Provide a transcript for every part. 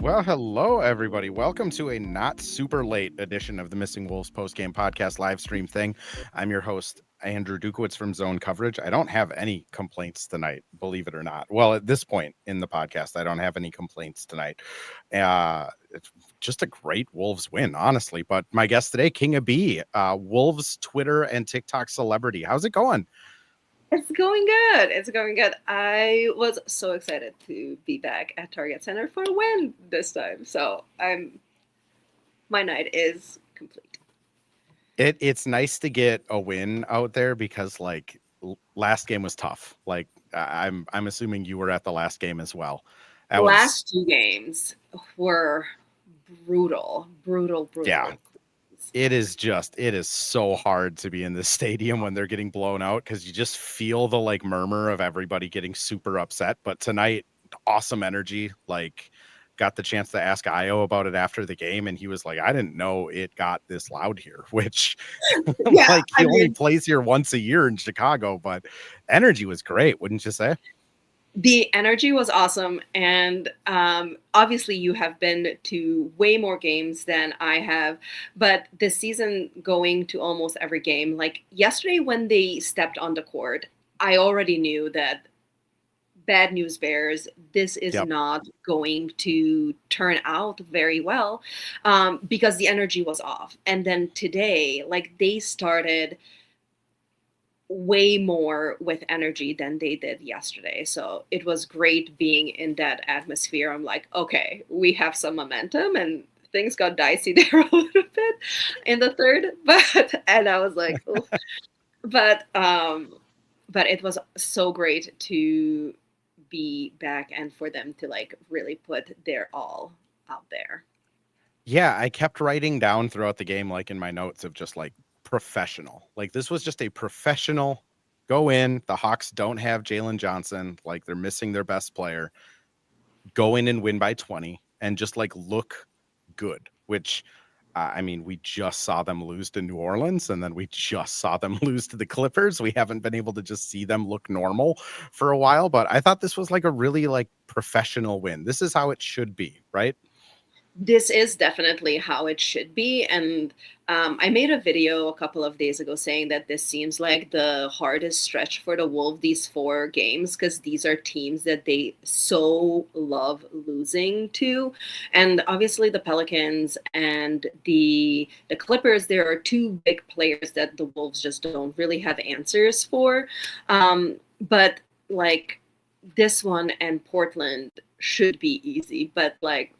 Well, hello, everybody. Welcome to a not super late edition of the Missing Wolves postgame podcast live stream thing. I'm your host, Andrew Dukowitz from Zone Coverage. I don't have any complaints tonight, believe it or not. Well, at this point in the podcast, I don't have any complaints tonight. It's just a great Wolves win, honestly. But my guest today, Kingabee, Wolves Twitter and TikTok celebrity. How's it going? It's going good. It's going good. I was so excited to be back at Target Center for a win this time. So my night is complete. It's nice to get a win out there because last game was tough. I'm assuming you were at the last game as well. Last two games were brutal. Yeah. It is so hard to be in this stadium when they're getting blown out because you just feel the murmur of everybody getting super upset. But tonight, awesome energy. Got the chance to ask Ayo about it after the game, and he was like, I didn't know it got this loud here, which he only plays here once a year in Chicago, but energy was great, wouldn't you say? The energy was awesome, and obviously you have been to way more games than I have, but this season going to almost every game, like yesterday when they stepped on the court, I already knew that bad news bears, this is not going to turn out very well because the energy was off. And then today, they started way more with energy than they did yesterday. So it was great being in that atmosphere. I'm like, okay, we have some momentum, and things got dicey there a little bit in the third, and I was like, oh. but it was so great to be back and for them to really put their all out there. Yeah, I kept writing down throughout the game, in my notes of just professional. This was just a professional go in. The Hawks don't have Jalen Johnson. They're missing their best player. Go in and win by 20 and just look good, which we just saw them lose to New Orleans, and then we just saw them lose to the Clippers. We haven't been able to just see them look normal for a while, but I thought this was a really professional win. This is how it should be, right? This is definitely how it should be. And I made a video a couple of days ago saying that this seems like the hardest stretch for the Wolves, these 4 games, because these are teams that they so love losing to. And obviously the Pelicans and the Clippers, there are 2 big players that the Wolves just don't really have answers for. But this one and Portland should be easy, but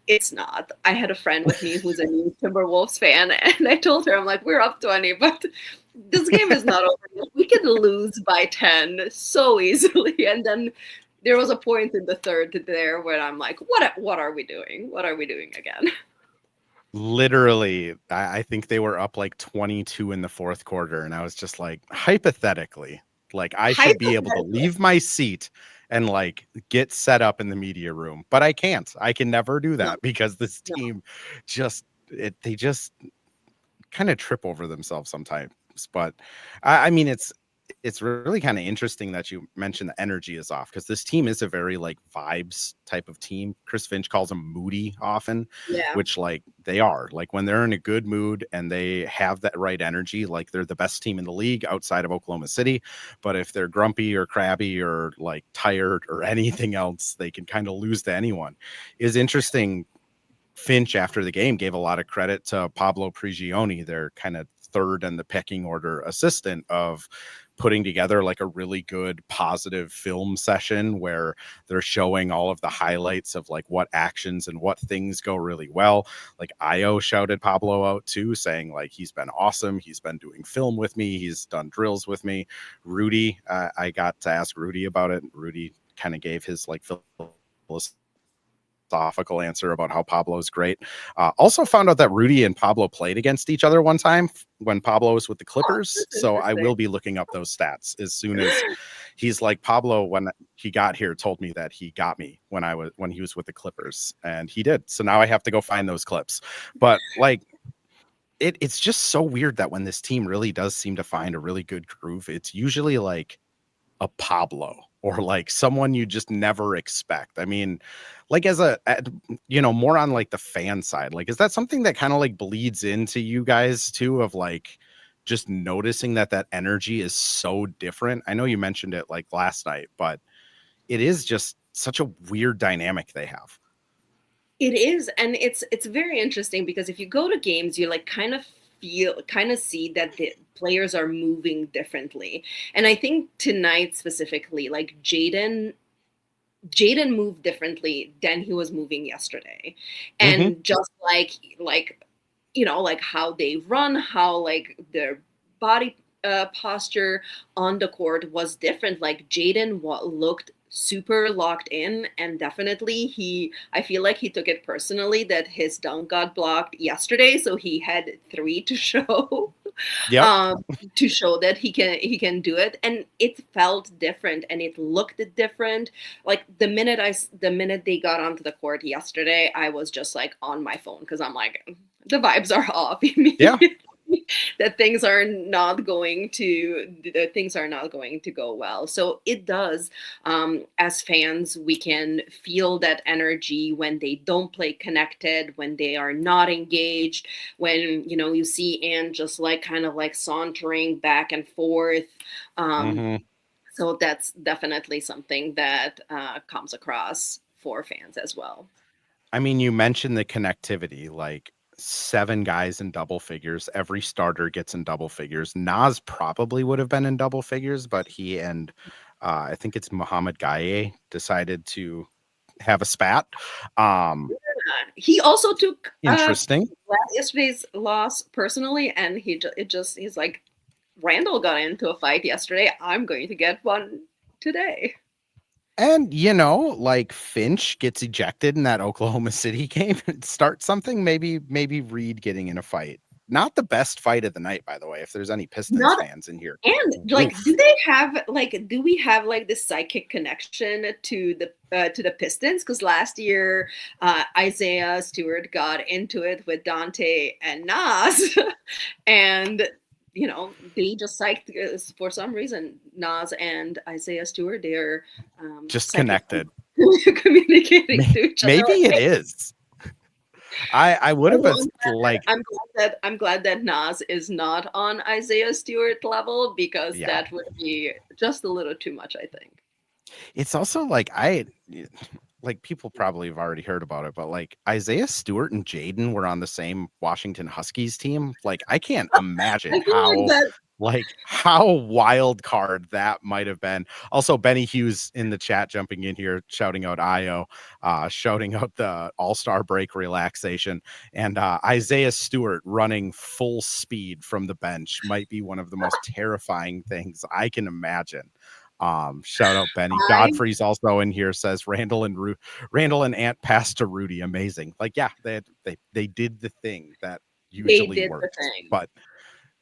it's not. I had a friend with me who's a new Timberwolves fan, and I told her, I'm like, we're up 20, but this game is not over. We could lose by 10 so easily. And then there was a point in the third there where I'm like, what are we doing? What are we doing again? Literally, I think they were up 22 in the fourth quarter, and I was just hypothetically, I should be able to leave my seat and get set up in the media room, but I can't. I can never do that because this team they just kind of trip over themselves sometimes. But it's really kind of interesting that you mentioned the energy is off, because this team is a very vibes type of team. Chris Finch calls them moody often, which they are. When they're in a good mood and they have that right energy, they're the best team in the league outside of Oklahoma City. But if they're grumpy or crabby or tired or anything else, they can kind of lose to anyone. Is interesting. Finch after the game gave a lot of credit to Pablo Prigioni, their kind of third in the pecking order assistant, of putting together a really good positive film session where they're showing all of the highlights of what actions and what things go really well. Ayo shouted Pablo out too, saying he's been awesome. He's been doing film with me. He's done drills with me. Rudy, I got to ask Rudy about it. Rudy kind of gave his philosophical answer about how Pablo's great. Also found out that Rudy and Pablo played against each other one time when Pablo was with the Clippers. So I will be looking up those stats as soon as he's Pablo, when he got here, told me that he got me when he was with the Clippers, and he did. So now I have to go find those clips. But it's just so weird that when this team really does seem to find a really good groove, it's usually a Pablo or like someone you just never expect? I mean, like as a, more on like the fan side, like, is that something that kind of like bleeds into you guys too, of like just noticing that that energy is so different? I know you mentioned it like last night, but it is just such a weird dynamic they have. It is, and it's very interesting because if you go to games, you like kind of see that the players are moving differently. And I think tonight specifically, like Jaden moved differently than he was moving yesterday. Hmm. And just like like how they run, how like their body posture on the court was different. Like Jaden looked super locked in, and definitely I feel like he took it personally that his dunk got blocked yesterday, so he had three to show. Yep. um, to show that he can do it, and it felt different and it looked different. Like the minute they got onto the court yesterday, I was just like on my phone because I'm like, the vibes are off Yeah. immediately. That things are not going to go well. So it does. As fans, we can feel that energy when they don't play connected, when they are not engaged, when you see Anne just like kind of like sauntering back and forth. Um, Hmm. so that's definitely something that comes across for fans as well. I mean, you mentioned the connectivity, like 7 guys in double figures. Every starter gets in double figures. Nas probably would have been in double figures, but he and I think it's Muhammad Gaye decided to have a spat. Um, He also took Interesting. yesterday's loss personally, and he's like, Randall got into a fight yesterday. I'm going to get one today. And, like Finch gets ejected in that Oklahoma City game and start something. Maybe Reed getting in a fight. Not the best fight of the night, by the way, if there's any Pistons Not fans in here. And like, Woof. do we have like this psychic connection to the Pistons? Because last year, Isaiah Stewart got into it with Dante and Nas, and they just psyched for some reason. Nas and Isaiah Stewart, they're Just psychically connected. communicating to each other. Maybe Like, it hey, is. I would have like, I'm glad that Nas is not on Isaiah Stewart level because yeah. that would be just a little too much, I think. It's also like like people probably have already heard about it, but like Isaiah Stewart and Jaden were on the same Washington Huskies team. Like I can't imagine I feel like that how wild card that might have been. Also, Benny Hughes in the chat jumping in here, shouting out Ayo, shouting out the All-Star break relaxation, and Isaiah Stewart running full speed from the bench might be one of the most terrifying things I can imagine. Shout out Benny. I Godfrey's also in here, says Randall and Ant passed to Rudy. Amazing. Like, yeah, they did the thing that they usually did the works. thing. But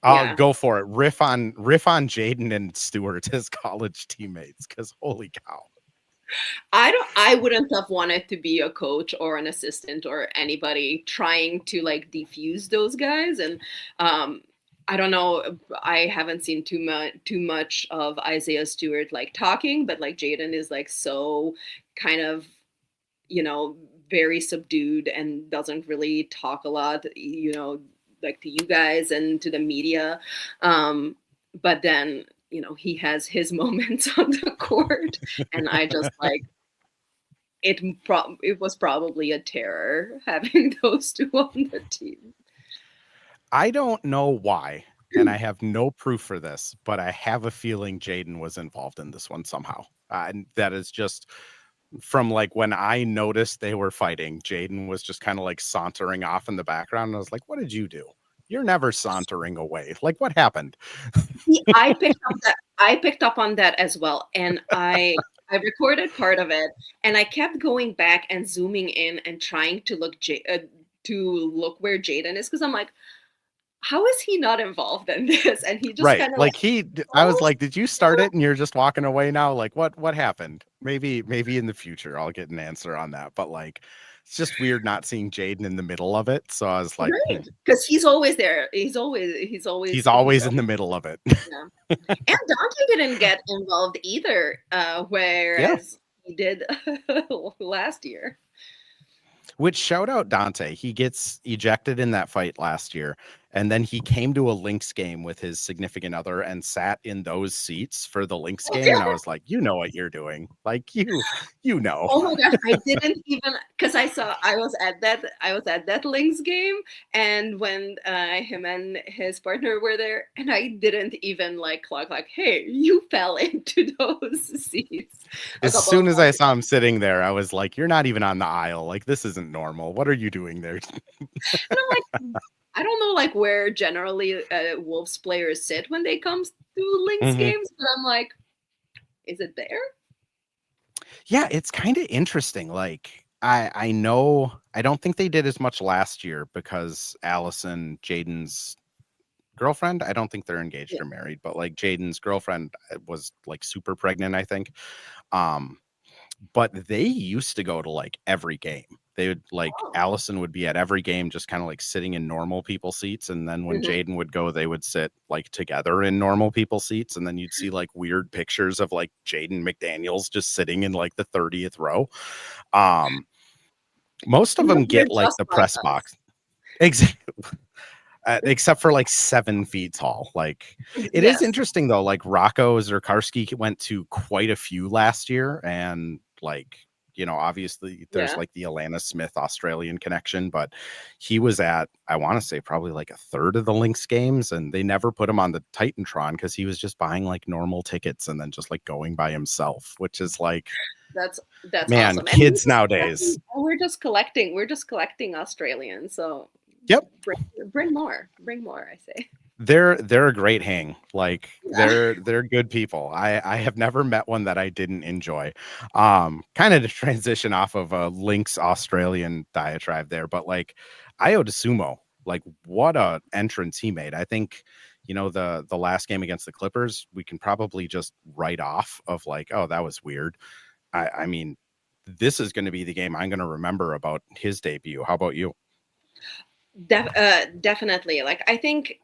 I'll Yeah. go for it. Riff on Jaden and Stewart as college teammates, because holy cow. I wouldn't have wanted to be a coach or an assistant or anybody trying to like defuse those guys. And I don't know, I haven't seen too much of Isaiah Stewart like talking, but like Jaden is like so kind of, you know, very subdued and doesn't really talk a lot, like to you guys and to the media. But then, he has his moments on the court, and I just like it was probably a terror having those two on the team. I don't know why, and I have no proof for this, but I have a feeling Jaden was involved in this one somehow. And that is just from like when I noticed they were fighting, Jaden was just kind of like sauntering off in the background. And I was like, what did you do? You're never sauntering away. Like, what happened? See, I picked up on that as well, and I recorded part of it, and I kept going back and zooming in and trying to look where Jaden is because I'm like, how is he not involved in this? And he just Right. kind of like, Like I was like, did you start it and you're just walking away now? Like what happened? Maybe in the future I'll get an answer on that. But like It's just weird not seeing Jaden in the middle of it. So I was like, Right, because he's always there. He's he's always always in the middle of it. yeah. And Donkey didn't get involved either, Yeah. whereas he did last year. Which shout out Dante. He gets ejected in that fight last year. And then he came to a Lynx game with his significant other and sat in those seats for the Lynx game. And I was like, you know what you're doing. Like you know. Oh my gosh, I didn't even, because I was at that Lynx game, and when him and his partner were there, and I didn't even like clock like, hey, you fell into those seats. As soon as I saw him sitting there, I was like, you're not even on the aisle. Like, this isn't normal. What are you doing there? And I'm like, I don't know like where generally Wolves players sit when they come to Lynx games, but I'm like, is it there? Yeah, it's kind of interesting. Like, I know I don't think they did as much last year because Allison, Jaden's girlfriend, I don't think they're engaged or married, but like Jaden's girlfriend was like super pregnant, I think. But they used to go to like every game. They would like Allison would be at every game, just kind of like sitting in normal people seats. And then when Jaden would go, they would sit like together in normal people seats. And then you'd see like weird pictures of like Jaden McDaniels just sitting in like the 30th row. Most of them get like the press box. Exactly. Except for like 7 feet tall. Like it is interesting though. Like Rocco Zerkarski went to quite a few last year, and like, you know, obviously there's like the Alana Smith Australian connection, but he was at, I want to say probably like a third of the Lynx games, and they never put him on the Titantron because he was just buying like normal tickets and then just like going by himself, which is like, that's man, awesome. kids nowadays. We're just collecting Australians. So yep, bring more, I say. They're a great hang. Like they're good people. I have never met one that I didn't enjoy. Kind of to transition off of a Lynx Australian diatribe there, but like Ayo Dosunmu, like what a entrance he made. I think, you know, the last game against the Clippers, we can probably just write off of like, oh, that was weird. I mean, this is going to be the game I'm going to remember about his debut. How about you? Definitely. Like, I think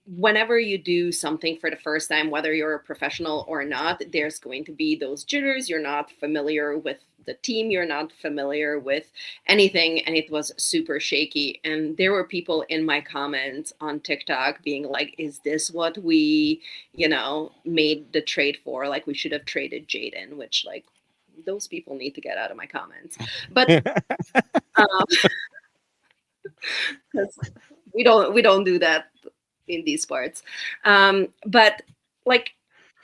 whenever you do something for the first time, whether you're a professional or not, there's going to be those jitters. You're not familiar with the team. You're not familiar with anything. And it was super shaky. And there were people in my comments on TikTok being like, is this what we, you know, made the trade for? Like, we should have traded Jaden, which like those people need to get out of my comments. But we don't do that in these sports. But like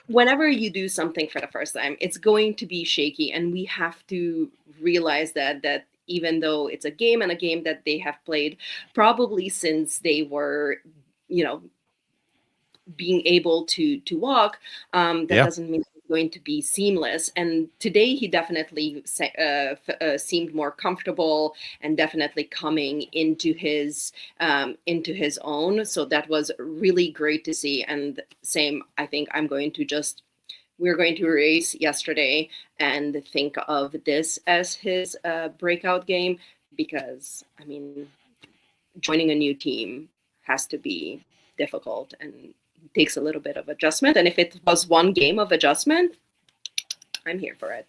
whenever you do something for the first time, it's going to be shaky, and we have to realize that even though it's a game and a game that they have played probably since they were, you know, being able to walk, that doesn't mean it's going to be seamless. And today he definitely seemed more comfortable and definitely coming into his own. So that was really great to see. And same, I think we're going to erase yesterday and think of this as his breakout game, because I mean, joining a new team has to be difficult and takes a little bit of adjustment. And if it was one game of adjustment, I'm here for it.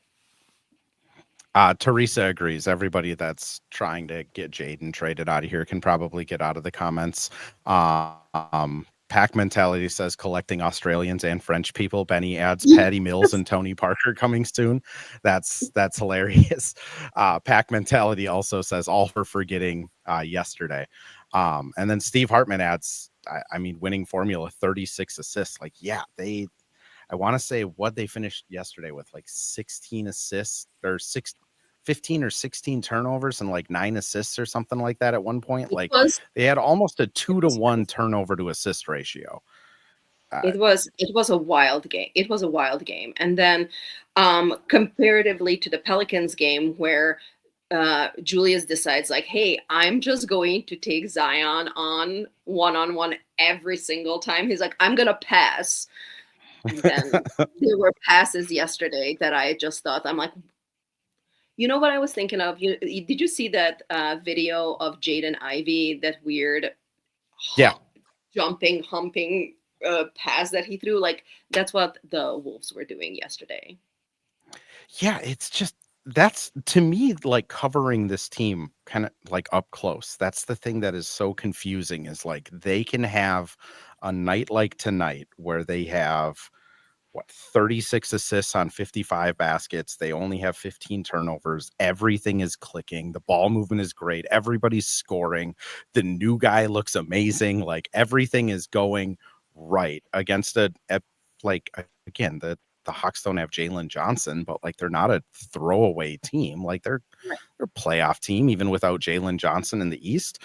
Teresa agrees. Everybody that's trying to get Jaden traded out of here can probably get out of the comments. Pack Mentality says collecting Australians and French people. Benny adds Patty Mills and Tony Parker coming soon. That's hilarious. Pack Mentality also says all for forgetting yesterday. And then Steve Hartman adds, I mean, winning formula, 36 assists. Like, yeah, I want to say what they finished yesterday with, like 16 assists or 15 or 16 turnovers and like 9 assists or something like that at one point. Like they had almost a 2-to-1 turnover to assist ratio. It was a wild game. It was a wild game. And then comparatively to the Pelicans game, where Julius decides like, hey, I'm just going to take Zion on one-on-one every single time. He's like, I'm going to pass. And then there were passes yesterday that I just thought, I'm like, You know what I was thinking of? Did you see that video of Jaden Ivey, that weird Yeah. jumping, humping pass that he threw? Like, that's what the Wolves were doing yesterday. Yeah, it's just that's to me like covering this team kind of like up close. That's the thing that is so confusing is like they can have a night like tonight where they have what 36 assists on 55 baskets. They only have 15 turnovers. Everything is clicking. The ball movement is great. Everybody's scoring. The new guy looks amazing. Like everything is going right against like again, the Hawks don't have Jalen Johnson, but like they're not a throwaway team. Like they're a playoff team even without Jalen Johnson in the East.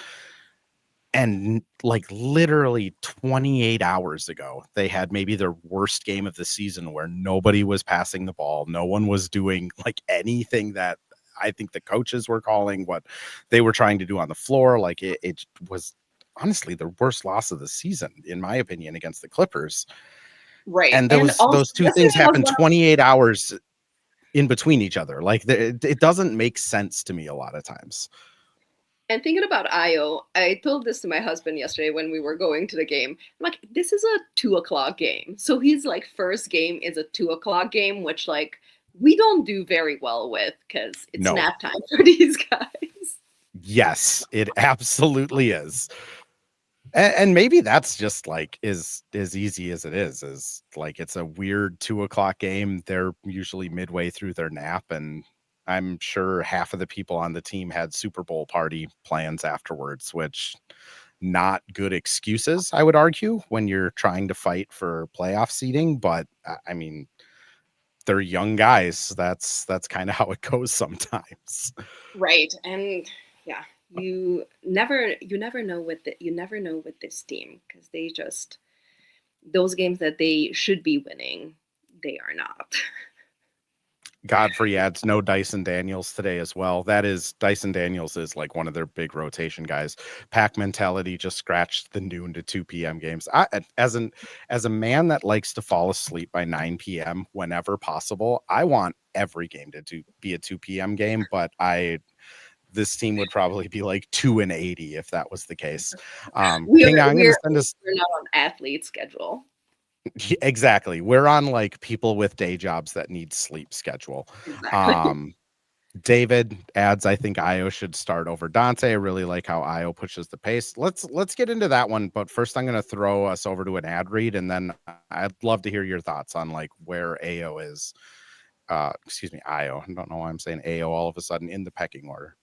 And like literally 28 hours ago, they had maybe their worst game of the season where nobody was passing the ball. No one was doing like anything that I think the coaches were calling what they were trying to do on the floor. Like it was honestly the worst loss of the season, in my opinion, against the Clippers. Right. And And also, those two yesterday things was happened one. 28 hours in between each other. Like it doesn't make sense to me a lot of times. And thinking about Ayo, I told this to my husband yesterday when we were going to the game. I'm like, this is a 2 o'clock game. So his like first game is a 2 o'clock game, which like we don't do very well with because it's No. nap time for these guys. Yes, it absolutely is. And maybe that's just like is as easy as it is like it's a weird 2 o'clock game. They're usually midway through their nap, and I'm sure half of the people on the team had Super Bowl party plans afterwards, which not good excuses, I would argue, when you're trying to fight for playoff seeding. But I mean, they're young guys. That's kind of how it goes sometimes. Right. And yeah, you never know with this team because they just, those games that they should be winning, they are not. Godfrey adds no Dyson Daniels today as well. That is Dyson Daniels is like one of their big rotation guys. Pack mentality just scratched the noon to 2 p.m. games. As a man that likes to fall asleep by 9 p.m. whenever possible, I want every game to be a 2 p.m. game, but this team would probably be like 2-80 if that was the case. King, I'm going to send us We're not on athlete schedule. exactly. We're on like people with day jobs that need sleep schedule. Exactly. David adds, I think Ayo should start over Dante. I really like how Ayo pushes the pace. Let's get into that one. But first, I'm going to throw us over to an ad read, and then I'd love to hear your thoughts on like where Ayo is. Excuse me, Ayo. I don't know why I'm saying Ayo all of a sudden in the pecking order.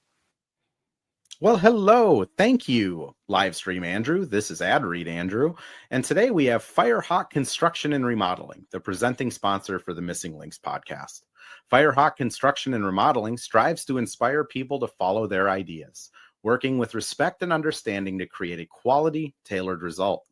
Well, hello. Thank you, Livestream Andrew. This is Ad Read Andrew. And today we have Firehawk Construction and Remodeling, the presenting sponsor for the Missing Links podcast. Firehawk Construction and Remodeling strives to inspire people to follow their ideas, working with respect and understanding to create a quality, tailored result.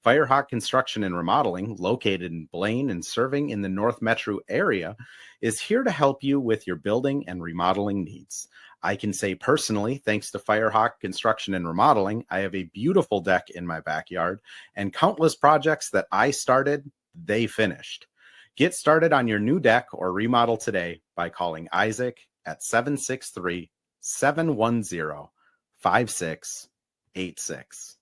Firehawk Construction and Remodeling, located in Blaine and serving in the North Metro area, is here to help you with your building and remodeling needs. I can say personally, thanks to Firehawk Construction and Remodeling, I have a beautiful deck in my backyard and countless projects that I started, they finished. Get started on your new deck or remodel today by calling Isaac at 763-710-5686.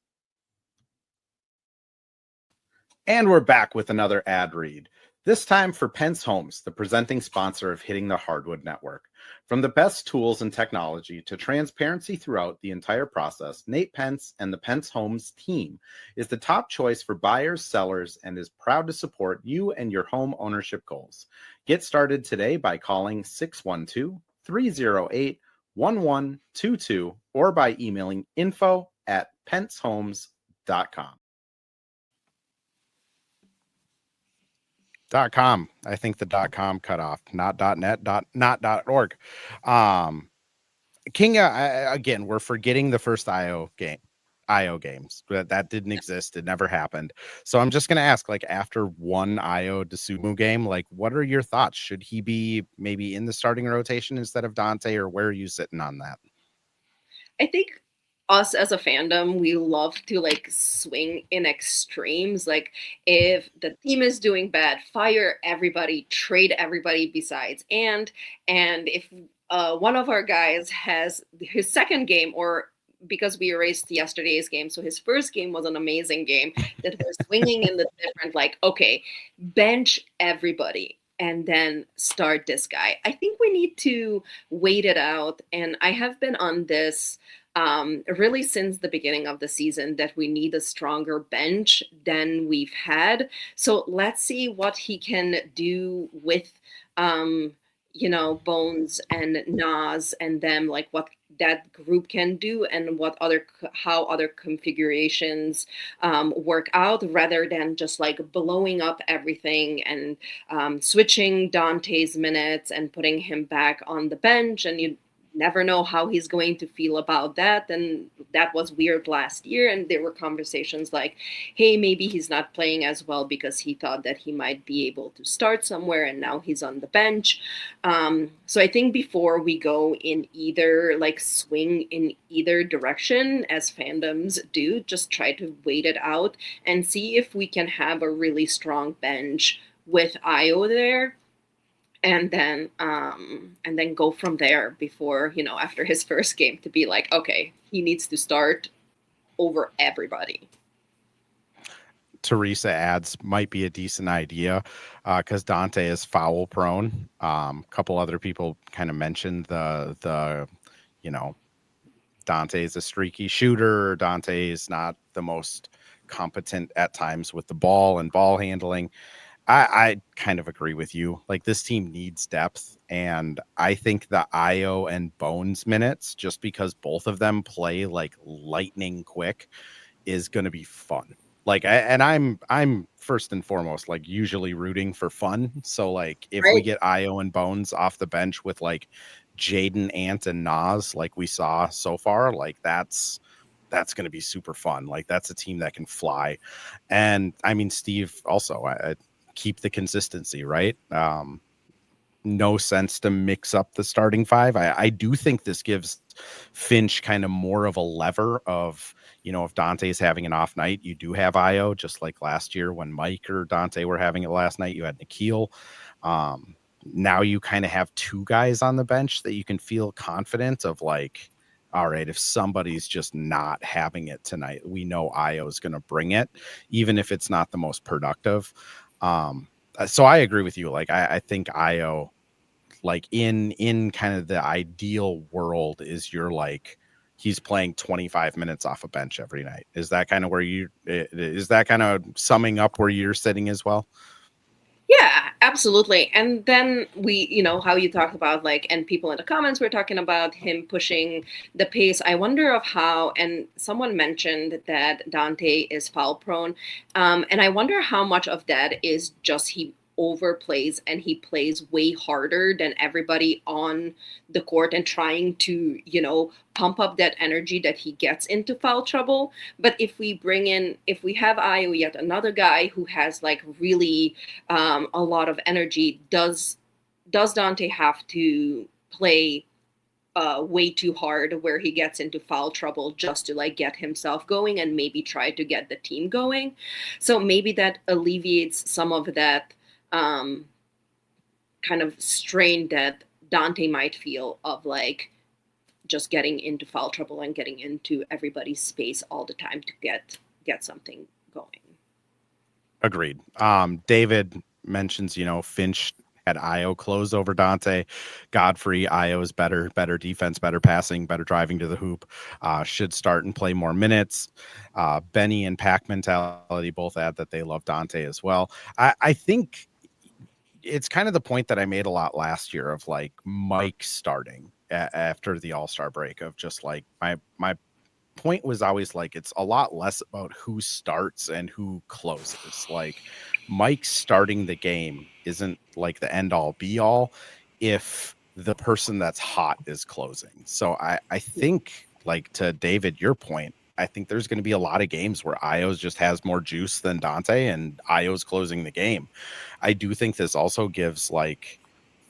And we're back with another ad read. This time for Pence Homes, the presenting sponsor of Hitting the Hardwood Network. From the best tools and technology to transparency throughout the entire process, Nate Pence and the Pence Homes team is the top choice for buyers, sellers, and is proud to support you and your home ownership goals. Get started today by calling 612-308-1122 or by emailing info@pencehomes.com. .com. I think the .com cut off, not .net, not .org. King, again, we're forgetting the first IO games. That didn't exist. It never happened. So I'm just going to ask, like, after one Ayo Dosunmu game, like, what are your thoughts? Should he be maybe in the starting rotation instead of Dante, or where are you sitting on that? I think us as a fandom, we love to like swing in extremes. Like if the team is doing bad, fire everybody, trade everybody besides. And if one of our guys has his second game, or because we erased yesterday's game, so his first game was an amazing game that we're swinging in the different, like, okay, bench everybody and then start this guy. I think we need to wait it out, and I have been on this really since the beginning of the season, that we need a stronger bench than we've had. So let's see what he can do with um, Bones and Nas and them, like what that group can do and what other how other configurations work out, rather than just like blowing up everything and switching Dante's minutes and putting him back on the bench, and you never know how he's going to feel about that. And that was weird last year, and there were conversations like, hey, maybe he's not playing as well because he thought that he might be able to start somewhere and now he's on the bench. So I think before we go in either like swing in either direction, as fandoms do, just try to wait it out and see if we can have a really strong bench with Io there, and then go from there, before, after his first game, to be like, okay, he needs to start over everybody. Teresa adds might be a decent idea because Dante is foul prone. A couple other people kind of mentioned the you know, Dante is a streaky shooter. Dante is not the most competent at times with the ball and ball handling. I kind of agree with you. Like, this team needs depth, and I think the Io and Bones minutes, just because both of them play like lightning quick, is going to be fun. Like, I'm first and foremost like usually rooting for fun. So like, if we Right. get Io and Bones off the bench with like Jaden, Ant, and Nas, like we saw so far, like that's going to be super fun. Like, that's a team that can fly. And I mean, Steve also, I keep the consistency, right? No sense to mix up the starting five. I do think this gives Finch kind of more of a lever of, if Dante's having an off night, you do have Io, just like last year when Mike or Dante were having it last night, you had Nikhil. Now you kind of have two guys on the bench that you can feel confident of, like, all right, if somebody's just not having it tonight, we know Io's going to bring it, even if it's not the most productive. So I agree with you. Like, I think Io, like in kind of the ideal world, is you're like, he's playing 25 minutes off a bench every night. Is that kind of where is that kind of summing up where you're sitting as well? Yeah, absolutely. And then we, how you talk about, like, and people in the comments were talking about him pushing the pace. I wonder of how, and someone mentioned that Dante is foul prone. And I wonder how much of that is just he overplays and he plays way harder than everybody on the court, and trying to, pump up that energy that he gets into foul trouble. But if we have Io, yet another guy who has like really a lot of energy, does Dante have to play way too hard where he gets into foul trouble just to like get himself going and maybe try to get the team going? So maybe that alleviates some of that um, kind of strain that Dante might feel of like just getting into foul trouble and getting into everybody's space all the time to get something going. Agreed. David mentions, Finch had Io close over Dante. Godfrey, Io's better defense, better passing, better driving to the hoop. Should start and play more minutes. Benny and Pack Mentality both add that they love Dante as well. I think it's kind of the point that I made a lot last year of like Mike starting after the All-Star break, of just like my point was always like, it's a lot less about who starts and who closes. Like, Mike starting the game isn't like the end all be all if the person that's hot is closing. So I think, like, to David, your point, I think there's going to be a lot of games where Io's just has more juice than Dante and Io's closing the game. I do think this also gives like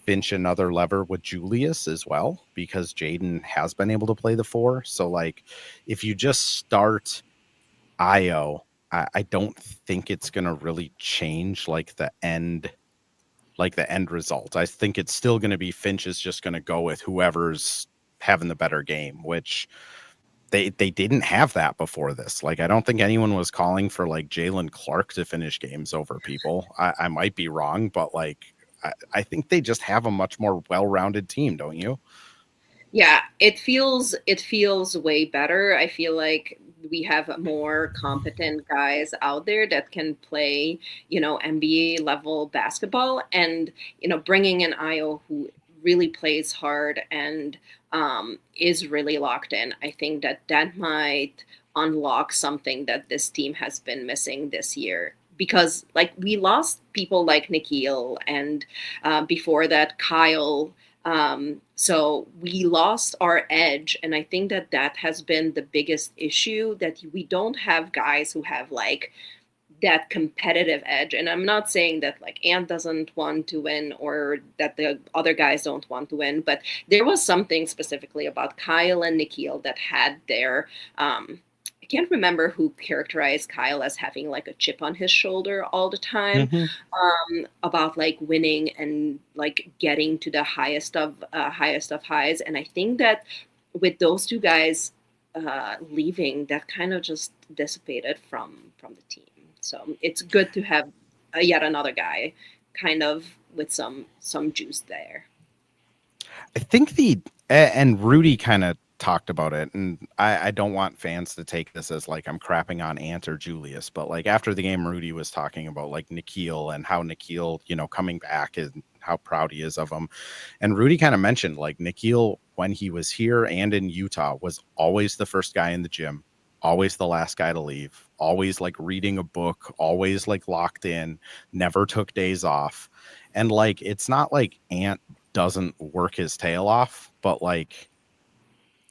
Finch another lever with Julius as well, because Jaden has been able to play the four. So like, if you just start Io, I don't think it's gonna really change like the end like the end result. I think it's still going to be Finch is just going to go with whoever's having the better game, which they didn't have that before this. Like, I don't think anyone was calling for like Jalen Clark to finish games over people. I might be wrong, but like I think they just have a much more well-rounded team, don't you? Yeah, it feels way better. I feel like we have more competent guys out there that can play, NBA level basketball, and bringing in Ayo who really plays hard and is really locked in. I think that might unlock something that this team has been missing this year. Because like we lost people like Nikhil and before that Kyle, so we lost our edge, and I think that has been the biggest issue, that we don't have guys who have like that competitive edge. And I'm not saying that like Ant doesn't want to win or that the other guys don't want to win, but there was something specifically about Kyle and Nikhil that had their I can't remember who characterized Kyle as having like a chip on his shoulder all the time, Mm-hmm. about like winning and like getting to the highest of highs. And I think that with those two guys leaving, that kind of just dissipated from the team. So it's good to have yet another guy kind of with some juice there. I think and Rudy kind of talked about it, and I don't want fans to take this as like I'm crapping on Ant or Julius, but like after the game, Rudy was talking about like Nikhil and how Nikhil, coming back and how proud he is of him. And Rudy kind of mentioned like Nikhil, when he was here and in Utah, was always the first guy in the gym, always the last guy to leave, always like reading a book, always like locked in, never took days off. And like, it's not like Ant doesn't work his tail off, but like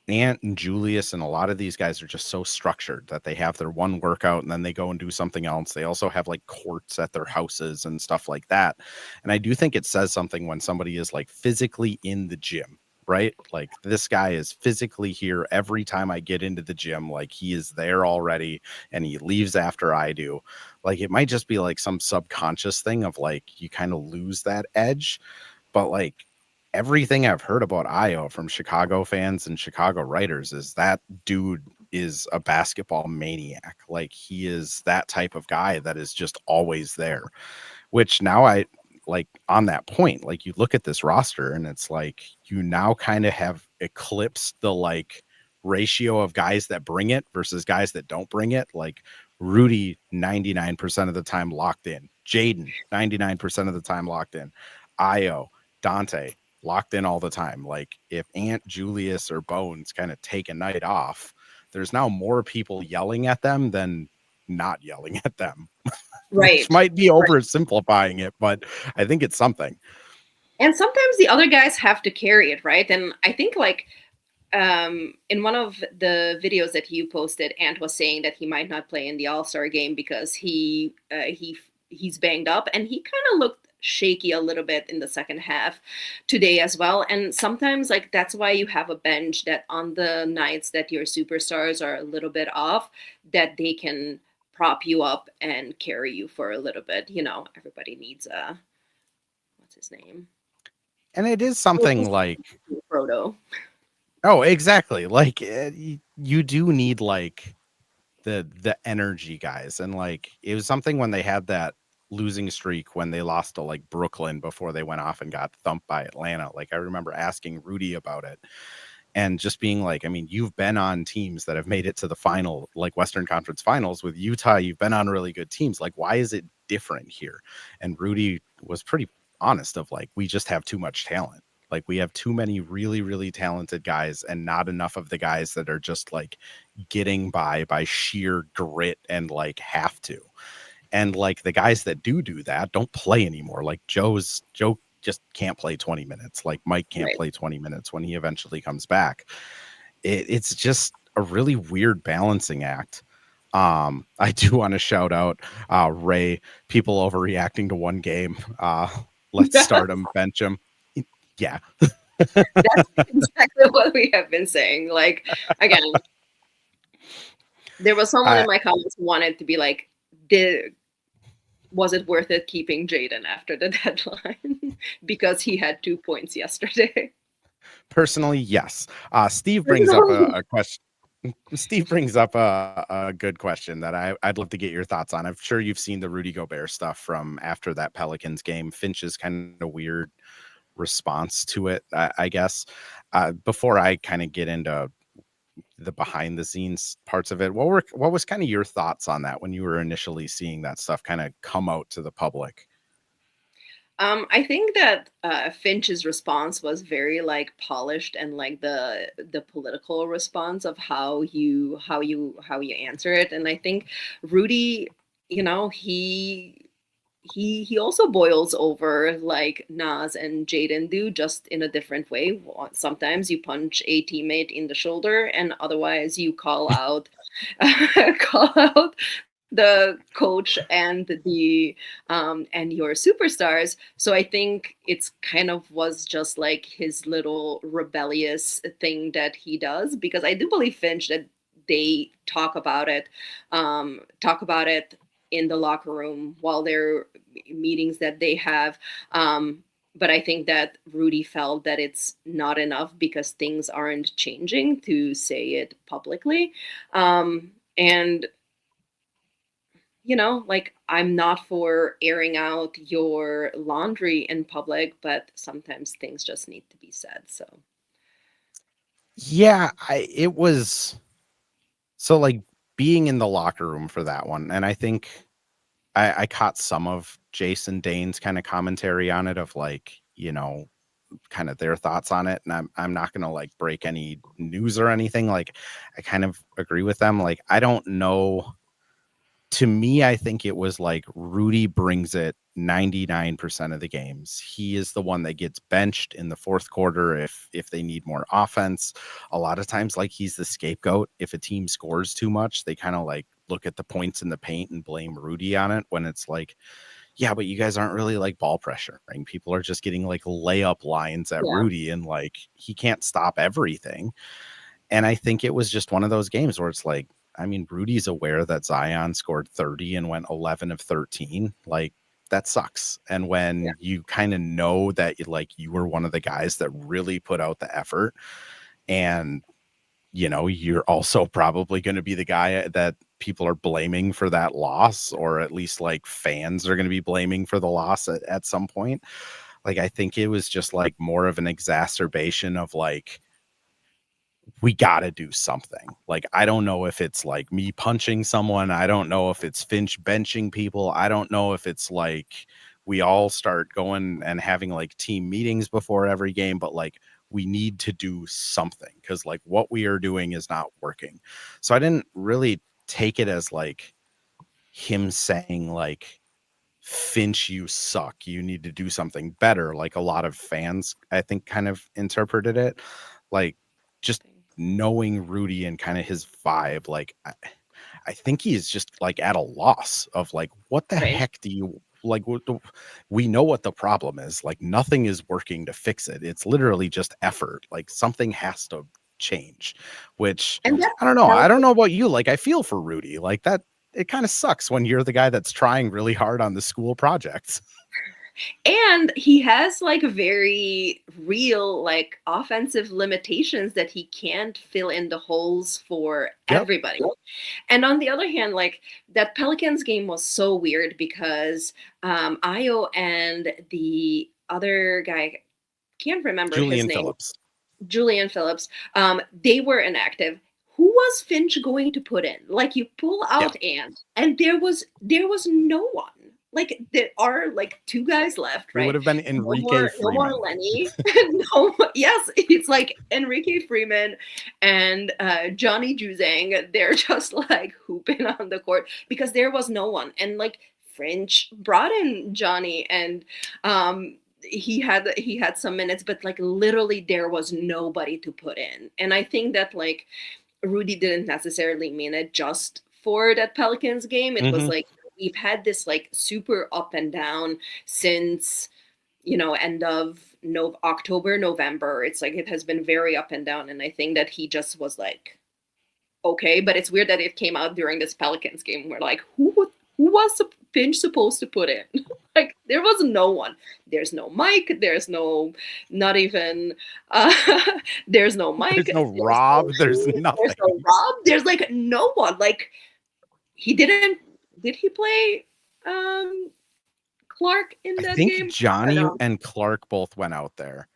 Ant and Julius and a lot of these guys are just so structured that they have their one workout and then they go and do something else. They also have like courts at their houses and stuff like that. And I do think it says something when somebody is like physically in the gym, right? Like this guy is physically here every time I get into the gym. Like he is there already and he leaves after I do. Like it might just be like some subconscious thing of like you kind of lose that edge. But like everything I've heard about Ayo from Chicago fans and Chicago writers is that dude is a basketball maniac. Like he is that type of guy that is just always there, which now I like on that point, like you look at this roster and it's like you now kind of have eclipsed the like ratio of guys that bring it versus guys that don't bring it. Like Rudy 99% of the time locked in, Jaden 99% of the time locked in, Ayo, Dante locked in all the time. Like if Ant, Julius, or Bones kind of take a night off, there's now more people yelling at them than not yelling at them, which Right. might be oversimplifying it, but I think it's something. And sometimes the other guys have to carry it, right? And I think like in one of the videos that you posted, Ant was saying that he might not play in the All-Star game because he's banged up, and he kind of looked shaky a little bit in the second half today as well. And sometimes like that's why you have a bench that on the nights that your superstars are a little bit off, that they can prop you up and carry you for a little bit. Everybody needs a what's his name? And it is something like, Frodo. oh, exactly. Like you do need like the energy guys. And like it was something when they had that losing streak when they lost to like Brooklyn before they went off and got thumped by Atlanta. Like I remember asking Rudy about it and just being like, I mean, you've been on teams that have made it to the final, like Western Conference Finals with Utah. You've been on really good teams. Like, why is it different here? And Rudy was pretty honest of like, we just have too much talent. Like we have too many really, really talented guys and not enough of the guys that are just like getting by sheer grit and like have to. And like the guys that do that don't play anymore. Like Joe just can't play 20 minutes. Like Mike can't Right. play 20 minutes when he eventually comes back. It's just a really weird balancing act. I do want to shout out Ray, people overreacting to one game. Let's start him, bench him. Yeah. That's exactly what we have been saying. Like, again, there was someone in my comments who wanted to be like, was it worth it keeping Jaden after the deadline because he had 2 points yesterday? Personally, yes. Steve brings up a question. Steve brings up a good question that I'd love to get your thoughts on. I'm sure you've seen the Rudy Gobert stuff from after that Pelicans game. Finch's kind of weird response to it, I guess. Before I kind of get into the behind the scenes parts of it, what was kind of your thoughts on that when you were initially seeing that stuff kind of come out to the public? I think that Finch's response was very like polished and like the political response of how you answer it. And I think Rudy, he also boils over like NAWs and Jaden do, just in a different way. Sometimes you punch a teammate in the shoulder, and otherwise you call out call out the coach and your superstars. So I think it's kind of was just like his little rebellious thing that he does, because I do believe Finch that they talk about it in the locker room while they're meetings that they have. But I think that Rudy felt that it's not enough because things aren't changing to say it publicly. And like, I'm not for airing out your laundry in public, but sometimes things just need to be said. So, Yeah, it was so like being in the locker room for that one, and I think I caught some of Jason Dane's kind of commentary on it, of like, kind of their thoughts on it. And I'm not gonna like break any news or anything. Like, I kind of agree with them. Like, I don't know. To me, I think it was like Rudy brings it 99% of the games. He is the one that gets benched in the fourth quarter if they need more offense. A lot of times, like, he's the scapegoat. If a team scores too much, they kind of like look at the points in the paint and blame Rudy on it, when it's like, yeah, but you guys aren't really like ball pressuring. People are just getting like layup lines at yeah, Rudy, and like he can't stop everything. And I think it was just one of those games where it's like, I mean, Rudy's aware that Zion scored 30 and went 11 of 13. Like, that sucks. And yeah, when you kind of know that you were one of the guys that really put out the effort, and you're also probably going to be the guy that people are blaming for that loss, or at least like fans are going to be blaming for the loss at some point. Like, I think it was just like more of an exacerbation of like, we got to do something. Like, I don't know if it's like me punching someone. I don't know if it's Finch benching people. I don't know if it's like we all start going and having like team meetings before every game, but like, we need to do something, because like what we are doing is not working. So I didn't really take it as like him saying like, Finch, you suck, you need to do something better, like a lot of fans I think kind of interpreted it. Like, just knowing Rudy and kind of his vibe, like I think he's just like at a loss of like, what the right. heck do you like? We know what the problem is. Like, nothing is working to fix it. It's literally just effort. Like, something has to change, which And that I don't know. I tells don't know about you. Like, I feel for Rudy. Like, that it kind of sucks when you're the guy that's trying really hard on the school projects. And he has like very real like offensive limitations that he can't fill in the holes for Yep. everybody. And on the other hand, like, that Pelicans game was so weird because Ayo and the other guy, can't remember his Julian name, Phillips. Julian Phillips, they were inactive. Who was Finch going to put in? Like, you pull Yeah. out and there was no one. Like, there are like two guys left, It would right? have been Enrique No more Freeman. Lenny. No, yes, it's like Enrique Freeman and Johnny Juzang. They're just like hooping on the court because there was no one. And like, French brought in Johnny, and he had some minutes, but like literally there was nobody to put in. And I think that like Rudy didn't necessarily mean it just for that Pelicans game. It was Mm-hmm. like, we've had this like super up and down since end of October, November. It's like it has been very up and down, and I think that he just was like, okay. But it's weird that it came out during this Pelicans game where like, who was Finch supposed to put in? Like, there was no one. There's no Mike. There's no, not even, uh, there's no Mike. There's no There's no Rob. There's Shane. There's no nothing. Rob. There's like no one. Like, he didn't, did he play Clark in I that think game? I Johnny don't know. and Clark both went out there.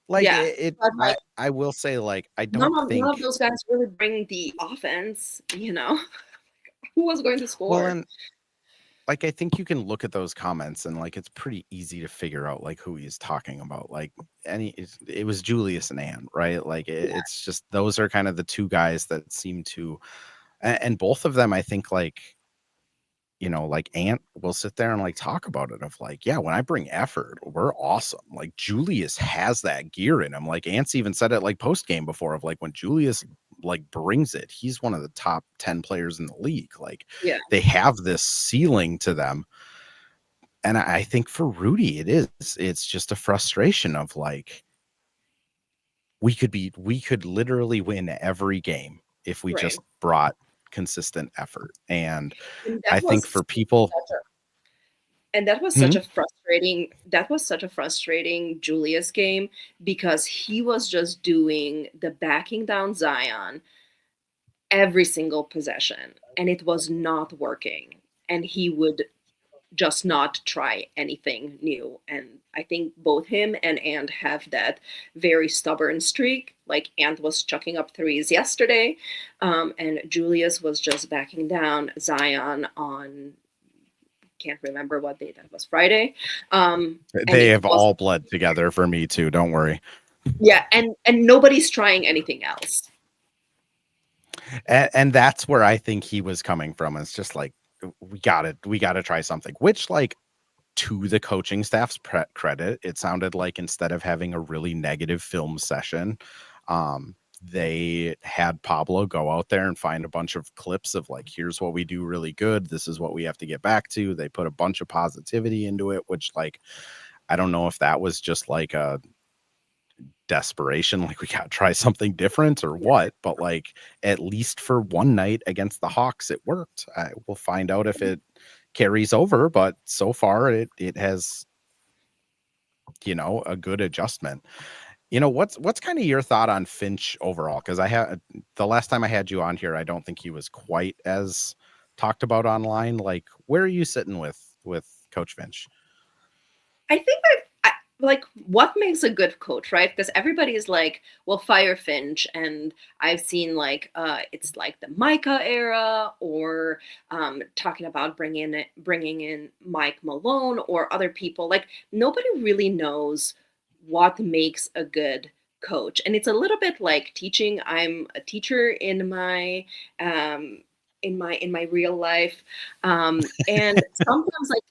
Like Yeah. But like, I will say, like, I don't none of think. those guys really bring the offense, you know? Who was going to Well, score? and like, I think you can look at those comments and like it's pretty easy to figure out like who he's talking about. Like, it was Julius and Ann, right? Like, Yeah. it's just those are kind of the two guys that seem to, and both of them, I think, like, like Ant will sit there and like talk about it of like, yeah, when I bring effort, we're awesome. Like, Julius has that gear in him. Like, Ant's even said it like post game before of like, when Julius like brings it, he's one of the top 10 players in the league. Like, Yeah. they have this ceiling to them. And I think for Rudy, it's just a frustration of like, we could literally win every game if we Right. just brought consistent effort. And And I think for people, such a that was hmm? such a frustrating Julius game, because he was just doing the backing down Zion every single possession, and it was not working, and he would just not try anything new. And I think both him and Ant have that very stubborn streak. Like, Ant was chucking up threes yesterday, and Julius was just backing down Zion on, can't remember what day that was, Friday. And They it have was, all bled together for me too. Don't worry. yeah, and nobody's trying anything else. And that's where I think he was coming from. It's just like, we gotta try something. Which, like, to the coaching staff's credit, it sounded like instead of having a really negative film session, they had Pablo go out there and find a bunch of clips of like, here's what we do really good. This is what we have to get back to. They put a bunch of positivity into it, which, like, I don't know if that was just like a desperation, like we got to try something different or what, but like, at least for one night against the Hawks, it worked. We'll find out if it carries over, but so far it has, a good adjustment. What's kind of your thought on Finch overall? Because I had the last time I had you on here, I don't think he was quite as talked about online. Like, where are you sitting with Coach Finch? I think like, what makes a good coach, right? Because everybody is like, well, fire Finch, and I've seen like, it's like the Micah era, or talking about bringing in Mike Malone or other people. Like, nobody really knows what makes a good coach, and it's a little bit like teaching. I'm a teacher in my real life, and sometimes, like,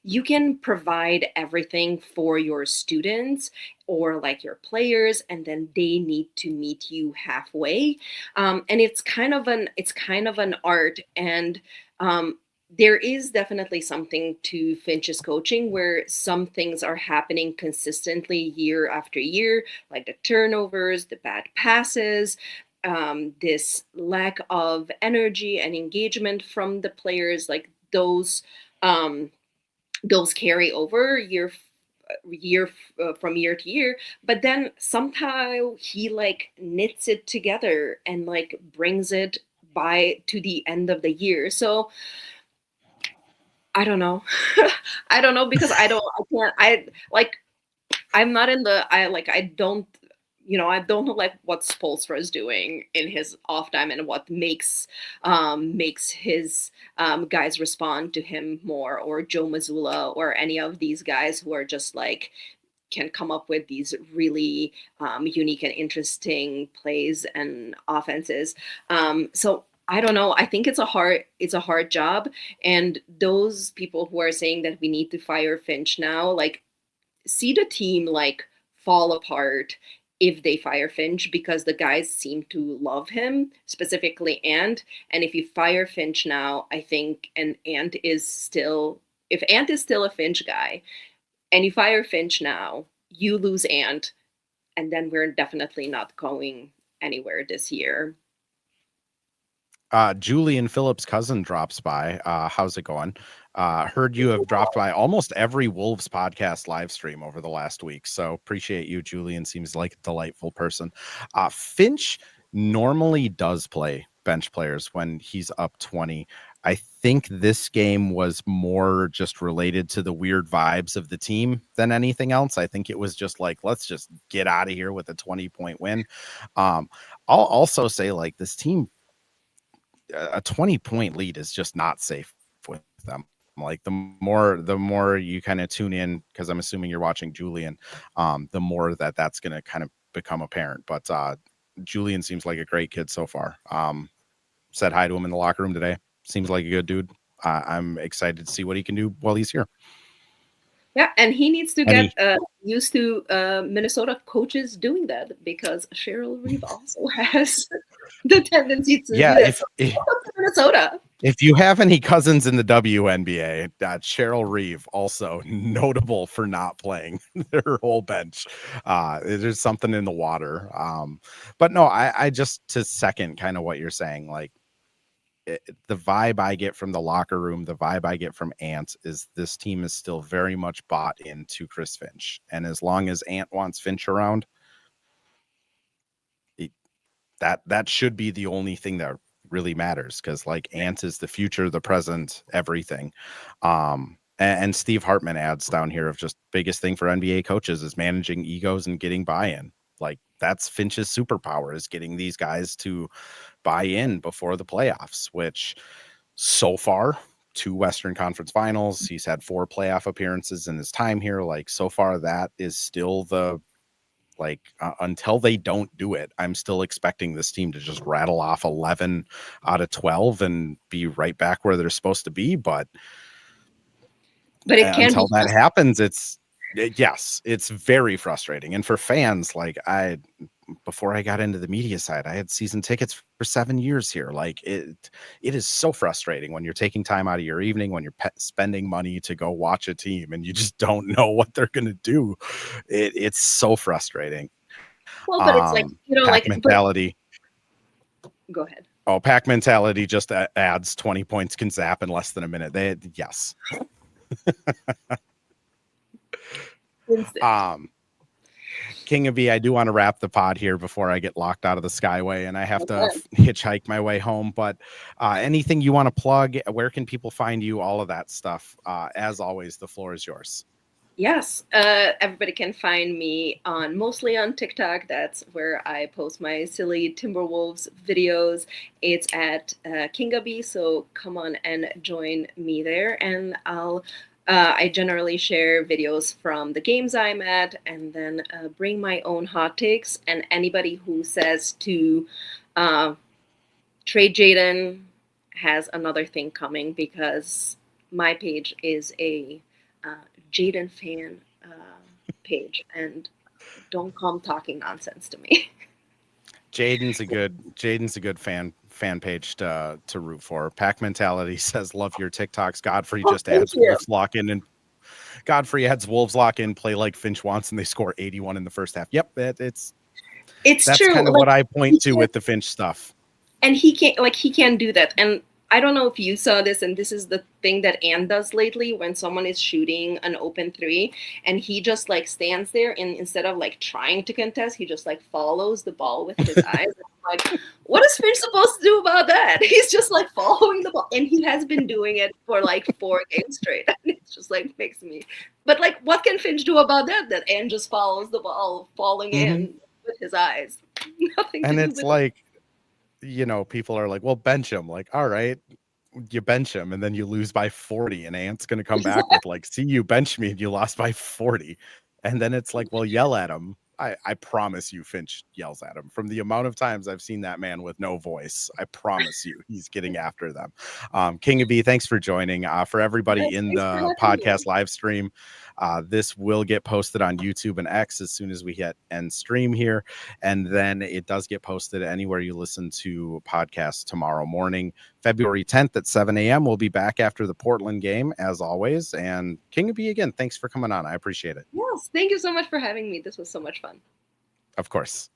you can provide everything for your students or like your players, and then they need to meet you halfway. And it's kind of an art. And there is definitely something to Finch's coaching where some things are happening consistently year after year, like the turnovers, the bad passes, this lack of energy and engagement from the players, like those carry over from year to year. But then somehow he like knits it together and like brings it by to the end of the year. So I don't know. I don't know, because I can't, I like, I'm not in the, I like, I don't, I don't know like what Spolstra is doing in his off time, and what makes his guys respond to him more, or Joe Mazzulla, or any of these guys who are just like, can come up with these really unique and interesting plays and offenses. So I don't know. I think it's a hard job, and those people who are saying that we need to fire Finch now, like, see the team like fall apart if they fire Finch, because the guys seem to love him, specifically Ant. And if you fire Finch now, I think, and Ant is still, if Ant is still a Finch guy, and you fire Finch now, you lose Ant, and then we're definitely not going anywhere this year. Julian Phillips' cousin drops by. How's it going? Heard you have dropped by almost every Wolves podcast live stream over the last week. So appreciate you. Julian seems like a delightful person. Finch normally does play bench players when he's up 20. I think this game was more just related to the weird vibes of the team than anything else. I think it was just like, let's just get out of here with a 20-point win. I'll also say, like, this team, a 20-point lead is just not safe with them. Like, the more you kind of tune in, because I'm assuming you're watching Julian, the more that's going to kind of become apparent. But Julian seems like a great kid so far. Said hi to him in the locker room today. Seems like a good dude. I'm excited to see what he can do while he's here. Yeah, and he needs to get used to Minnesota coaches doing that, because Cheryl Reeve also has the tendency to do that. If Minnesota. If you have any cousins in the WNBA, Cheryl Reeve, also notable for not playing their whole bench. There's something in the water. But no, I just, to second kind of what you're saying, like, the vibe I get from the locker room, the vibe I get from Ant, is this team is still very much bought into Chris Finch. And as long as Ant wants Finch around, that should be the only thing that really matters, because, like, Ant is the future, the present, everything. And Steve Hartman adds down here of just biggest thing for NBA coaches is managing egos and getting buy-in. Like, that's Finch's superpower, is getting these guys to buy in before the playoffs, which so far, 2 Western Conference Finals, he's had 4 playoff appearances in his time here. Like, so far, that is still the, like, until they don't do it, I'm still expecting this team to just rattle off 11 out of 12 and be right back where they're supposed to be. But it until that happens, it's very frustrating. And for fans, like, before I got into the media side, I had season tickets for 7 years here. Like, it is so frustrating when you're taking time out of your evening, when you're spending money to go watch a team and you just don't know what they're going to do. It's so frustrating. Well, but it's like, pack mentality. Go ahead. Oh, pack mentality just adds 20 points can zap in less than a minute. Yes. Kingabee, I do want to wrap the pod here before I get locked out of the Skyway and I have to hitchhike my way home. But anything you want to plug, where can people find you, all of that stuff? As always, the floor is yours. Yes, everybody can find me mostly on TikTok. That's where I post my silly Timberwolves videos. It's at Kingabee, so come on and join me there. And I generally share videos from the games I'm at, and then bring my own hot takes. And anybody who says to trade Jaden has another thing coming, because my page is a Jaden fan page, and don't come talking nonsense to me. Jaden's a good fan page to root for. Pack Mentality says, love your TikToks. Godfrey just adds Wolves lock in, and Godfrey adds Wolves lock in, play like Finch wants, and they score 81 in the first half. Yep, that's true. Kind of what I point to with the Finch stuff. And he can't do that. And I don't know if you saw this, and this is the thing that Ann does lately when someone is shooting an open 3 and he just like stands there, and instead of like trying to contest, he just like follows the ball with his eyes. Like, what is Finch supposed to do about that? He's just like following the ball, and he has been doing it for like 4 games straight. And it's just like makes me, but like, what can Finch do about that? That Ann just follows the ball falling in with his eyes. Nothing. And it's like, people are like, well, bench him. Like, all right, you bench him and then you lose by 40, and Ant's going to come back with like, see, you bench me and you lost by 40. And then it's like, well, yell at him. I promise you Finch yells at him. From the amount of times I've seen that man with no voice, I promise you he's getting after them. Kingabee, thanks for joining. For everybody in the podcast live stream, this will get posted on YouTube and X as soon as we hit end stream here. And then it does get posted anywhere you listen to podcasts tomorrow morning, February 10th at 7 a.m. We'll be back after the Portland game, as always. And Kingabee, again, thanks for coming on. I appreciate it. Yes, thank you so much for having me. This was so much fun. Of course.